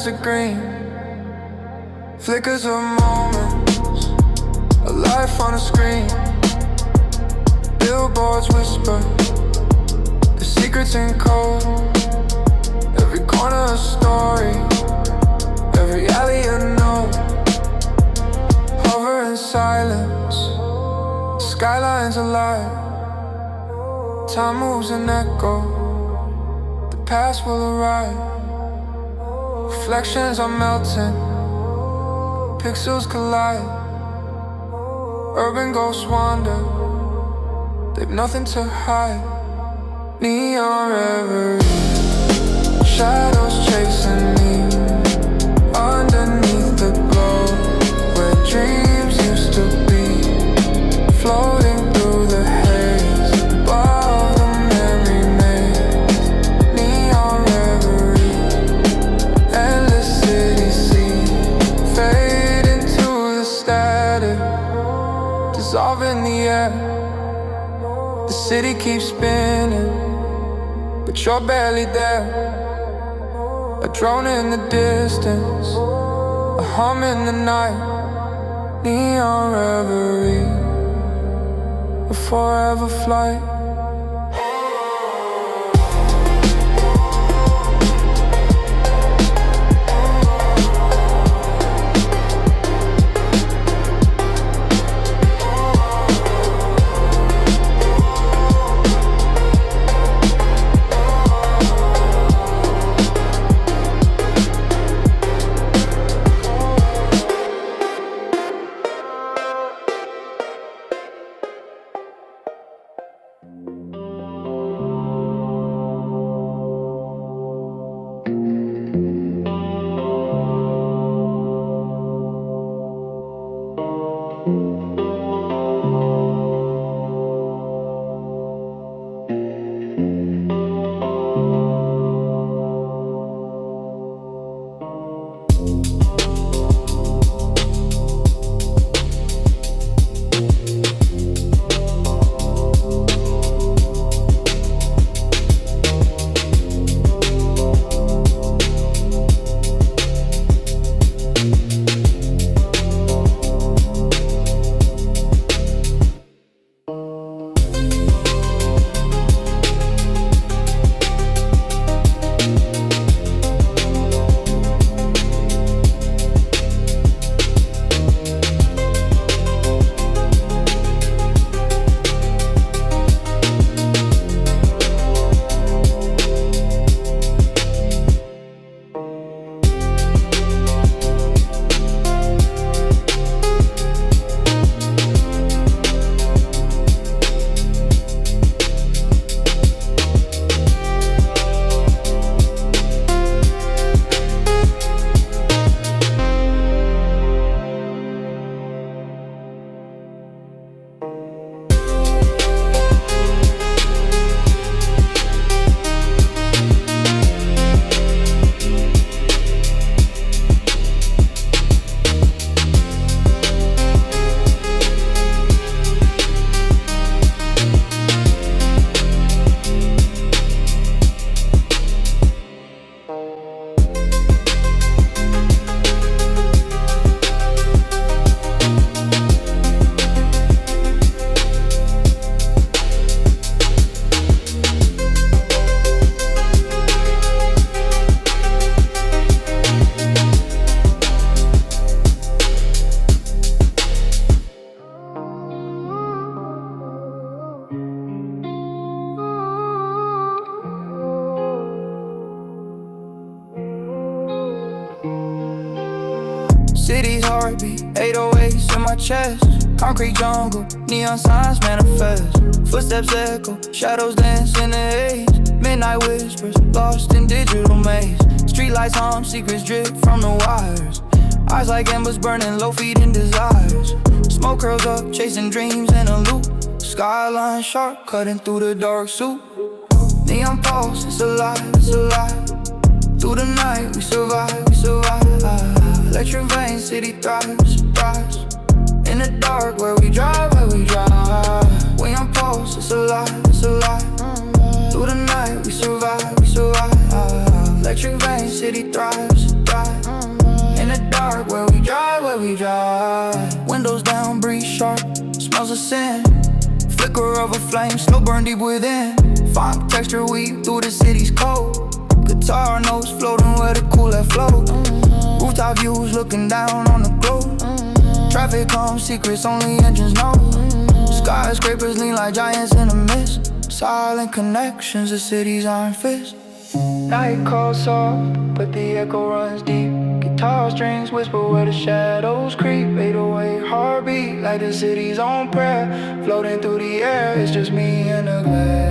turns to green. Flickers of moments, a life on a screen. Billboards whisper the secrets in code. Every corner a story, every alley a note. Hover in silence, skylines alive. Time moves an echo, the past will arrive. Reflections are melting, pixels collide. Urban ghosts wander, they've nothing to hide. Neon reverie, shadows chasing me. Underneath the glow, where dreams used to be. Floating through the haze, above the memory maze. Neon reverie, endless city scene. Fade into the static, dissolve in the air. The city keeps spinning, but you're barely there. A drone in the distance, a hum in the night. Neon reverie, a forever flight. City's heartbeat, 808s in my chest. Concrete jungle, neon signs manifest. Footsteps echo, shadows dance in the haze. Midnight whispers, lost in digital maze. Streetlights hum, secrets drip from the wires. Eyes like embers burning low, feeding desires. Smoke curls up, chasing dreams in a loop. Skyline sharp, cutting through the dark soup. Neon pulse, it's alive, it's alive. Through the night, we survive, we survive. Electric veins, city thrives, thrives. In the dark, where we drive, where we drive. We on pulse, it's alive, it's alive. Through the night, we survive, we survive. Electric veins, city thrives, thrives. we drive. Windows down, breeze sharp, smells of sin. Flicker of a flame, slow burn deep within. Funk texture weave through the city's cold. Guitar notes floating where the cool air flow. Rooftop views looking down on the globe. Traffic comes, secrets only engines know. Skyscrapers lean like giants in the mist. Silent connections, the city's iron fist. Night calls soft, but the echo runs deep. Guitar strings whisper where the shadows creep. 808 heartbeat like the city's on prayer. Floating through the air, it's just me and the glass.